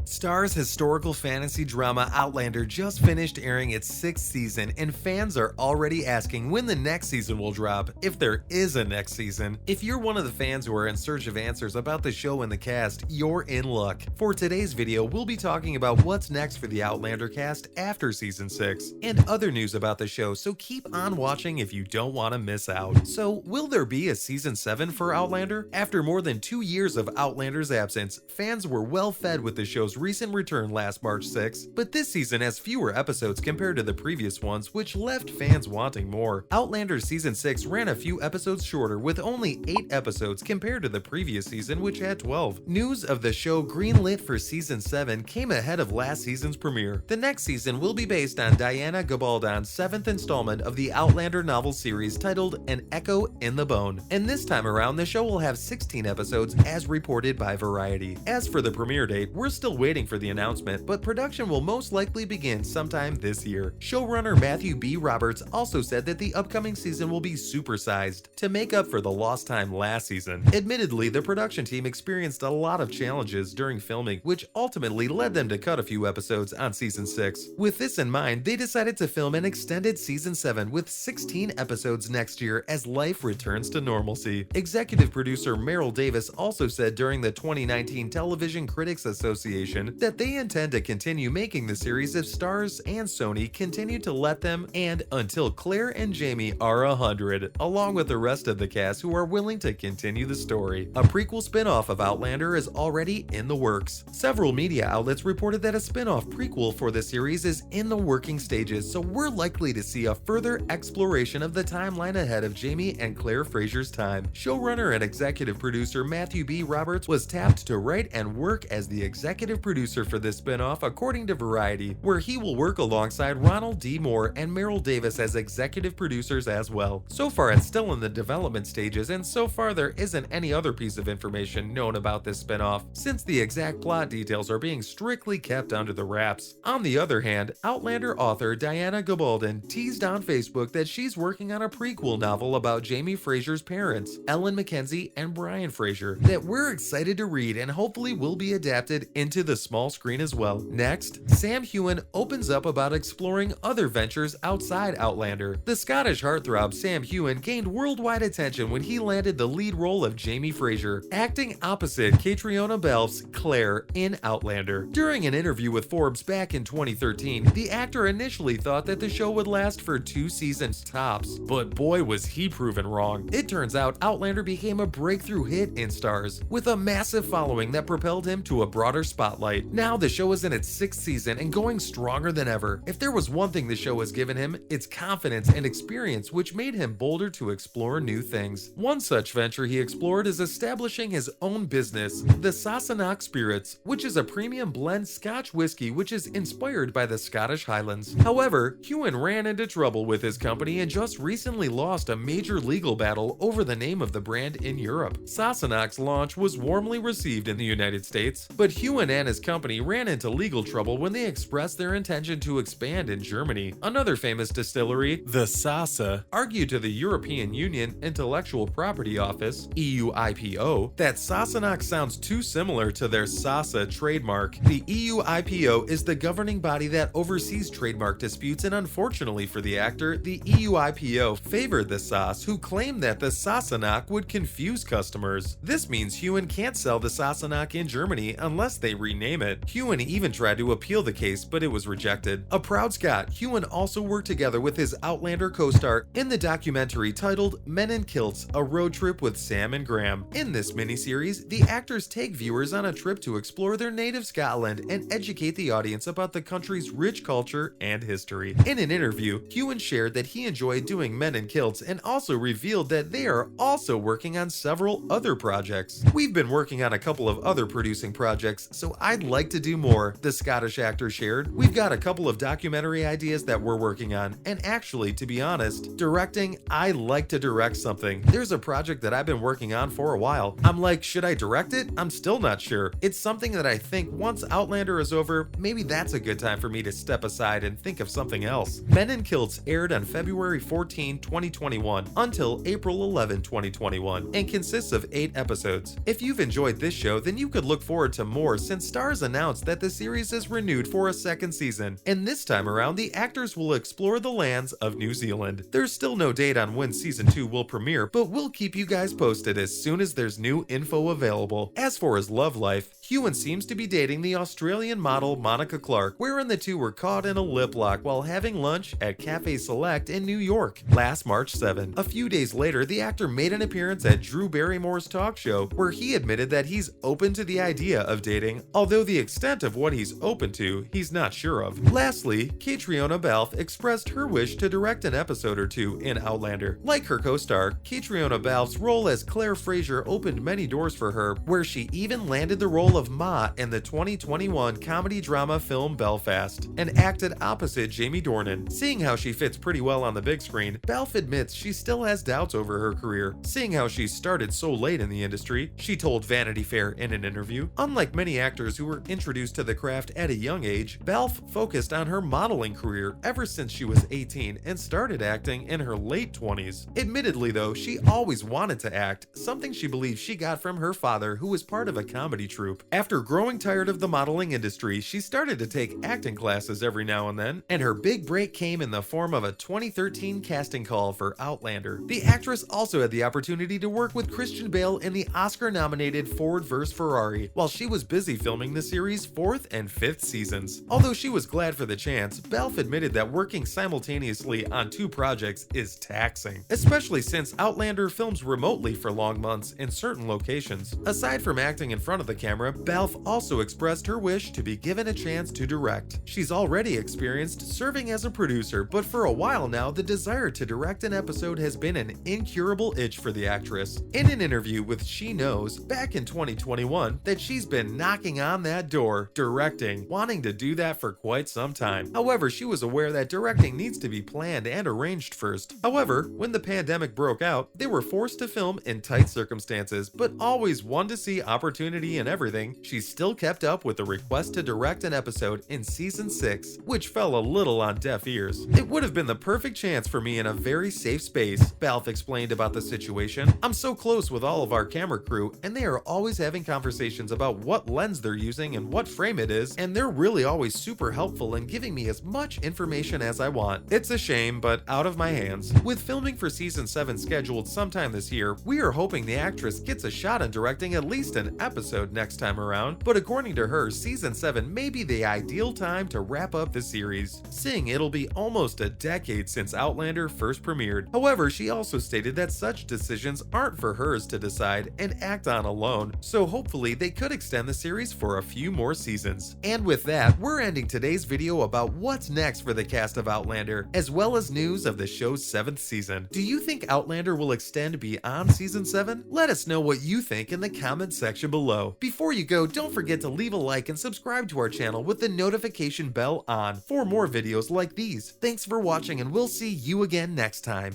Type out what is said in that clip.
Starz historical fantasy drama Outlander just finished airing its 6th season, and fans are already asking when the next season will drop, if there is a next season. If you're one of the fans who are in search of answers about the show and the cast, you're in luck. For today's video, we'll be talking about what's next for the Outlander cast after season 6, and other news about the show, so keep on watching if you don't want to miss out. So, will there be a season 7 for Outlander? After more than 2 years of Outlander's absence, fans were well fed with the show's recent return last March 6, but this season has fewer episodes compared to the previous ones, which left fans wanting more. Outlander season 6 ran a few episodes shorter, with only 8 episodes compared to the previous season, which had 12. News of the show greenlit for season 7 came ahead of last season's premiere. The next season will be based on Diana Gabaldon's 7th installment of the Outlander novel series titled An Echo in the Bone, and this time around the show will have 16 episodes as reported by Variety. As for the premiere date, we're still waiting for the announcement, but production will most likely begin sometime this year. Showrunner Matthew B. Roberts also said that the upcoming season will be supersized to make up for the lost time last season. Admittedly, the production team experienced a lot of challenges during filming, which ultimately led them to cut a few episodes on season 6. With this in mind, they decided to film an extended season 7 with 16 episodes next year as life returns to normalcy. Executive producer Meryl Davis also said during the 2019 Television Critics Association that they intend to continue making the series if Starz and Sony continue to let them, and until Claire and Jamie are 100, along with the rest of the cast who are willing to continue the story. A prequel spin-off of Outlander is already in the works. Several media outlets reported that a spin-off prequel for the series is in the working stages, so we're likely to see a further exploration of the timeline ahead of Jamie and Claire Fraser's time. Showrunner and executive producer Matthew B. Roberts was tapped to write and work as the executive producer for this spin-off, according to Variety, where he will work alongside Ronald D. Moore and Meryl Davis as executive producers as well. So far it's still in the development stages, and so far there isn't any other piece of information known about this spin-off, since the exact plot details are being strictly kept under the wraps. On the other hand, Outlander author Diana Gabaldon teased on Facebook that she's working on a prequel novel about Jamie Fraser's parents, Ellen Mackenzie and Brian Fraser, that we're excited to read and hopefully will be adapted into the small screen as well. Next, Sam Heughan opens up about exploring other ventures outside Outlander. The Scottish heartthrob Sam Heughan gained worldwide attention when he landed the lead role of Jamie Fraser, acting opposite Caitriona Balfe's Claire in Outlander. During an interview with Forbes back in 2013, the actor initially thought that the show would last for 2 seasons tops, but boy was he proven wrong. It turns out Outlander became a breakthrough hit in Starz, with a massive following that propelled him to a broader spotlight. Now the show is in its 6th season and going stronger than ever. If there was one thing the show has given him, it's confidence and experience, which made him bolder to explore new things. One such venture he explored is establishing his own business, the Sassenach Spirits, which is a premium blend Scotch whiskey which is inspired by the Scottish Highlands. However, Heughan ran into trouble with his company and just recently lost a major legal battle over the name of the brand in Europe. Sassenach's launch was warmly received in the United States, but Heughan and his company ran into legal trouble when they expressed their intention to expand in Germany. Another famous distillery, the Sasa, argued to the European Union Intellectual Property Office, EUIPO, that Sassenach sounds too similar to their Sasa trademark. The EUIPO is the governing body that oversees trademark disputes, and unfortunately for the actor, the EUIPO favored the Sas, who claimed that the Sassenach would confuse customers. This means Heughan can't sell the Sassenach in Germany unless they rename it. Heughan even tried to appeal the case, but it was rejected. A proud Scot, Heughan also worked together with his Outlander co-star in the documentary titled Men in Kilts, A Road Trip with Sam and Graham. In this miniseries, the actors take viewers on a trip to explore their native Scotland and educate the audience about the country's rich culture and history. In an interview, Heughan shared that he enjoyed doing Men in Kilts and also revealed that they are also working on several other projects. We've been working on a couple of other producing projects, so I'd like to do more, the Scottish actor shared. We've got a couple of documentary ideas that we're working on, and actually, to be honest, directing, I like to direct something. There's a project that I've been working on for a while. I'm like, should I direct it? I'm still not sure. It's something that I think once Outlander is over, maybe that's a good time for me to step aside and think of something else. Men in Kilts aired on February 14, 2021 until April 11, 2021, and consists of 8 episodes. If you've enjoyed this show, then you could look forward to more, since Starz announced that the series is renewed for a second season, and this time around the actors will explore the lands of New Zealand. There's still no date on when season 2 will premiere, but we'll keep you guys posted as soon as there's new info available. As for his love life, Heughan seems to be dating the Australian model Monica Clark, wherein the two were caught in a lip lock while having lunch at Cafe Select in New York last March 7. A few days later, the actor made an appearance at Drew Barrymore's talk show, where he admitted that he's open to the idea of dating, although the extent of what he's open to, he's not sure of. Lastly, Caitriona Balfe expressed her wish to direct an episode or two in Outlander. Like her co-star, Caitriona Balfe's role as Claire Fraser opened many doors for her, where she even landed the role of Ma in the 2021 comedy drama film Belfast, and acted opposite Jamie Dornan. Seeing how she fits pretty well on the big screen, Balfe admits she still has doubts over her career, seeing how she started so late in the industry. She told Vanity Fair in an interview, "Unlike many actors who were introduced to the craft at a young age, Balfe focused on her modeling career ever since she was 18 and started acting in her late 20s. Admittedly though, she always wanted to act, something she believes she got from her father, who was part of a comedy troupe. After growing tired of the modeling industry, she started to take acting classes every now and then, and her big break came in the form of a 2013 casting call for Outlander." The actress also had the opportunity to work with Christian Bale in the Oscar-nominated Ford vs. Ferrari, while she was busy filming the series' 4th and 5th seasons. Although she was glad for the chance, Balfe admitted that working simultaneously on 2 projects is taxing, especially since Outlander films remotely for long months in certain locations. Aside from acting in front of the camera, Balfe also expressed her wish to be given a chance to direct. She's already experienced serving as a producer, but for a while now, the desire to direct an episode has been an incurable itch for the actress. In an interview with She Knows back in 2021, that she's been knocking on that door, directing, wanting to do that for quite some time. However, she was aware that directing needs to be planned and arranged first. However, when the pandemic broke out, they were forced to film in tight circumstances, but always one to see opportunity in everything, she still kept up with the request to direct an episode in season 6, which fell a little on deaf ears. "It would have been the perfect chance for me in a very safe space," Balfe explained about the situation. "I'm so close with all of our camera crew, and they are always having conversations about what lens they're using and what frame it is, and they're really always super helpful in giving me as much information as I want. It's a shame, but out of my hands." With filming for season 7 scheduled sometime this year, we are hoping the actress gets a shot in directing at least an episode next time around, but according to her, season 7 may be the ideal time to wrap up the series, seeing it'll be almost a decade since Outlander first premiered. However, she also stated that such decisions aren't for hers to decide and act on alone, so hopefully they could extend the series for a few more seasons. And with that, we're ending today's video about what's next for the cast of Outlander, as well as news of the show's 7th season. Do you think Outlander will extend beyond season 7? Let us know what you think in the comment section below. Before you go, don't forget to leave a like and subscribe to our channel with the notification bell on for more videos like these. Thanks for watching, and we'll see you again next time.